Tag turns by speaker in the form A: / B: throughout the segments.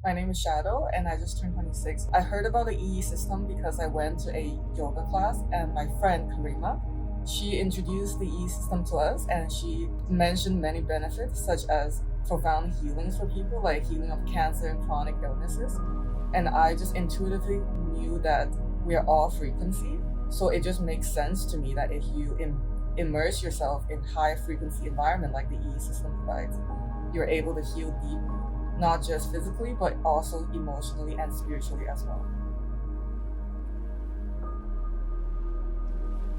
A: My name is Shadow and I just turned 26. I heard about the EE system because I went to a yoga class and my friend Karime, she introduced the EE system to us and she mentioned many benefits such as profound healings for people like healing of cancer and chronic illnesses. And I just intuitively knew that we are all frequency. So it just makes sense to me that if you immerse yourself in high frequency environment like the EE system provides, you're able to heal deeply, not just physically, but also emotionally and spiritually as well.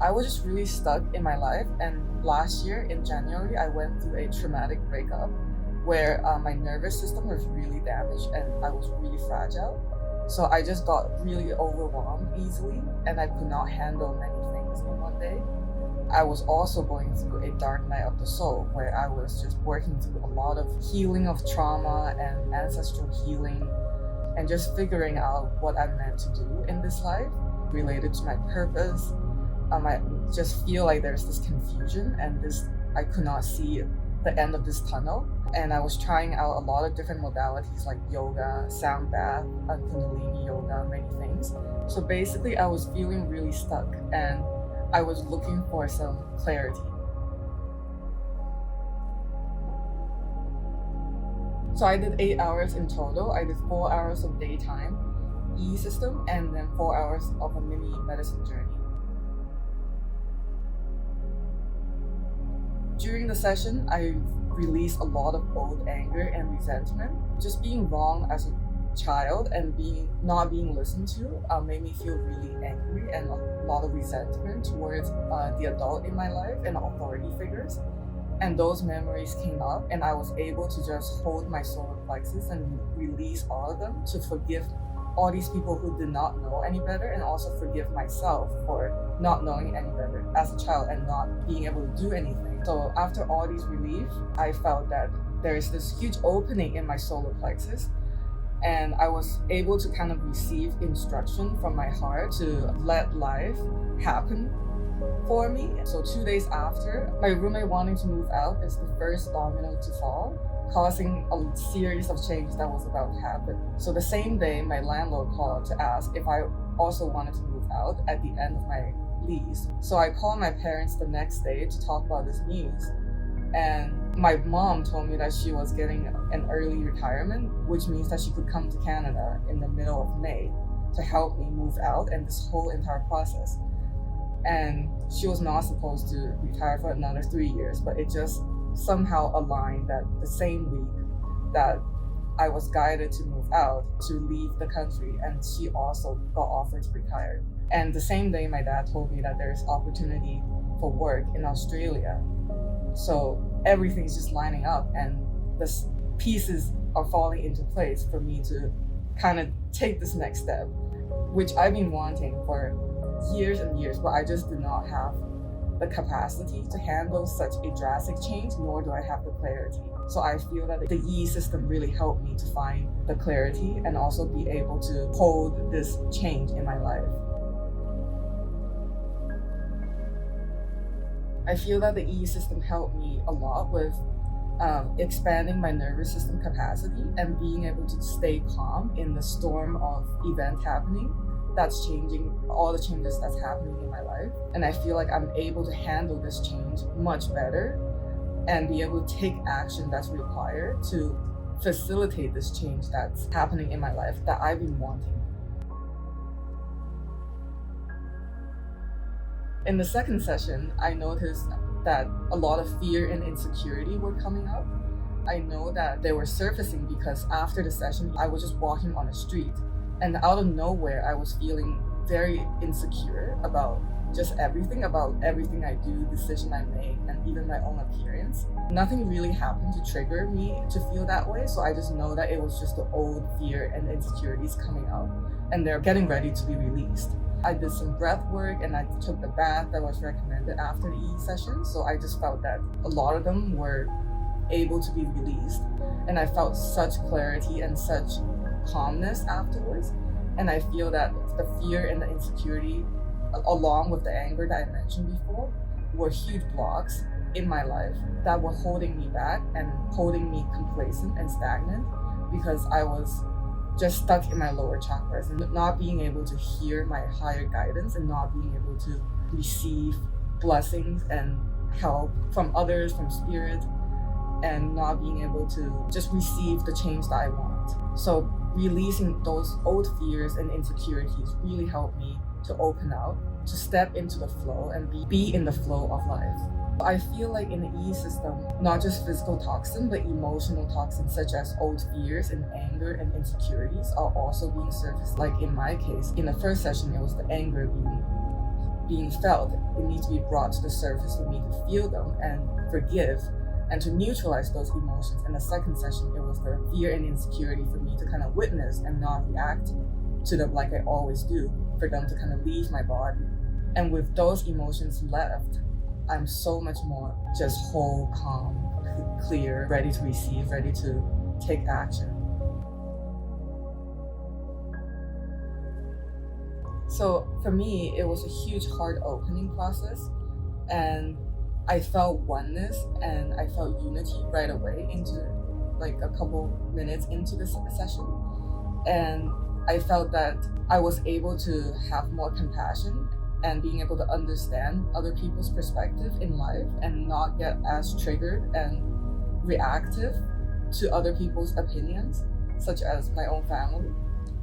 A: I was just really stuck in my life, and last year in January, I went through a traumatic breakup where my nervous system was really damaged and I was really fragile. So I just got really overwhelmed easily, and I could not handle many things in one day. I was also going through a dark night of the soul where I was just working through a lot of healing of trauma and ancestral healing and just figuring out what I'm meant to do in this life related to my purpose. I just feel like there's this confusion and I could not see the end of this tunnel. And I was trying out a lot of different modalities like yoga, sound bath, kundalini yoga, many things. So basically I was feeling really stuck and I was looking for some clarity. So I did 8 hours in total. I did 4 hours of daytime EESystem and then 4 hours of a mini medicine journey. During the session, I released a lot of old anger and resentment. Just being wrong as a child and not being listened to made me feel really angry and a lot of resentment towards the adult in my life and authority figures. And those memories came up and I was able to just hold my solar plexus and release all of them to forgive all these people who did not know any better, and also forgive myself for not knowing any better as a child and not being able to do anything. So after all these relief, I felt that there is this huge opening in my solar plexus, and I was able to kind of receive instruction from my heart to let life happen for me. So 2 days after, my roommate wanting to move out is the first domino to fall, causing a series of changes that was about to happen. So the same day, my landlord called to ask if I also wanted to move out at the end of my lease. So I called my parents the next day to talk about this news. And my mom told me that she was getting an early retirement, which means that she could come to Canada in the middle of May to help me move out and this whole entire process. And she was not supposed to retire for another 3 years, but it just somehow aligned that the same week that I was guided to move out to leave the country, and she also got offered to retire. And the same day my dad told me that there's opportunity for work in Australia. So everything's just lining up and the pieces are falling into place for me to kind of take this next step, which I've been wanting for years and years, but I just did not have the capacity to handle such a drastic change, nor do I have the clarity. So I feel that the EE system really helped me to find the clarity and also be able to hold this change in my life. I feel that the EE system helped me a lot with expanding my nervous system capacity and being able to stay calm in the storm of event happening that's changing, all the changes that's happening in my life. And I feel like I'm able to handle this change much better and be able to take action that's required to facilitate this change that's happening in my life that I've been wanting. In the second session, I noticed that a lot of fear and insecurity were coming up. I know that they were surfacing because after the session, I was just walking on the street, and out of nowhere, I was feeling very insecure about everything I do, decision I make, and even my own appearance. Nothing really happened to trigger me to feel that way, so I just know that it was just the old fear and insecurities coming out, and they're getting ready to be released. I did some breath work and I took the bath that was recommended after the EE session, so I just felt that a lot of them were able to be released, and I felt such clarity and such calmness afterwards. And I feel that the fear and the insecurity, along with the anger that I mentioned before, were huge blocks in my life that were holding me back and holding me complacent and stagnant, because I was just stuck in my lower chakras and not being able to hear my higher guidance and not being able to receive blessings and help from others, from spirit, and not being able to just receive the change that I want. So releasing those old fears and insecurities really helped me to open out, to step into the flow and be in the flow of life. I feel like in the EESystem, not just physical toxins, but emotional toxins such as old fears and anger and insecurities are also being surfaced. Like in my case, in the first session, it was the anger being felt. It needs to be brought to the surface for me to feel them and forgive and to neutralize those emotions. In the second session, it was the fear and insecurity for me to kind of witness and not react to them like I always do, for them to kind of leave my body. And with those emotions left, I'm so much more just whole, calm, clear, ready to receive, ready to take action. So for me, it was a huge heart opening process, and I felt oneness and I felt unity right away into like a couple minutes into the session. And I felt that I was able to have more compassion and being able to understand other people's perspective in life and not get as triggered and reactive to other people's opinions, such as my own family.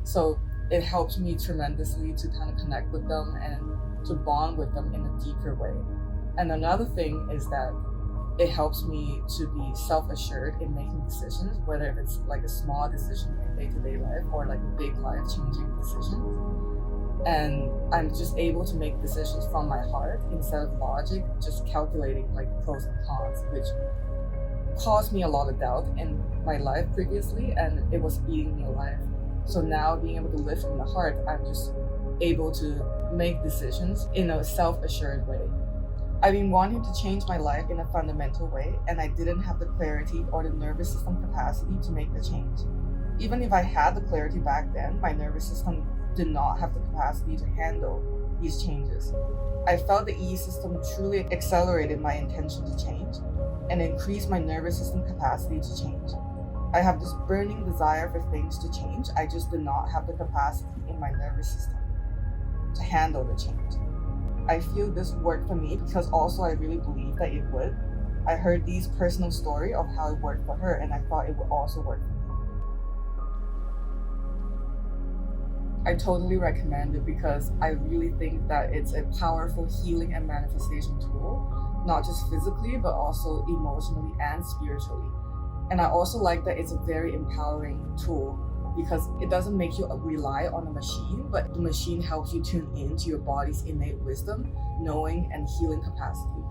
A: So it helped me tremendously to kind of connect with them and to bond with them in a deeper way. And another thing is that it helps me to be self-assured in making decisions, whether it's like a small decision in day-to-day life or like a big life-changing decision. And I'm just able to make decisions from my heart instead of logic, just calculating like pros and cons, which caused me a lot of doubt in my life previously, and it was eating me alive. So now being able to live from the heart, I'm just able to make decisions in a self-assured way. I've been wanting to change my life in a fundamental way, and I didn't have the clarity or the nervous system capacity to make the change. Even if I had the clarity back then, my nervous system did not have the capacity to handle these changes. I felt the EESystem truly accelerated my intention to change and increased my nervous system capacity to change. I have this burning desire for things to change. I just did not have the capacity in my nervous system to handle the change. I feel this worked for me because also I really believe that it would. I heard Dee's personal story of how it worked for her, and I thought it would also work for me. I totally recommend it because I really think that it's a powerful healing and manifestation tool, not just physically, but also emotionally and spiritually. And I also like that it's a very empowering tool because it doesn't make you rely on a machine, but the machine helps you tune into your body's innate wisdom, knowing, and healing capacity.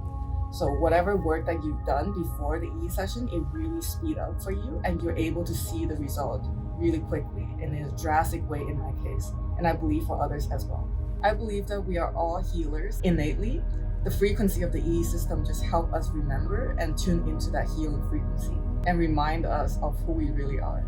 A: So whatever work that you've done before the E session, it really speed up for you and you're able to see the result really quickly in a drastic way in my case, and I believe for others as well. I believe that we are all healers innately. The frequency of the EESystem just help us remember and tune into that healing frequency and remind us of who we really are.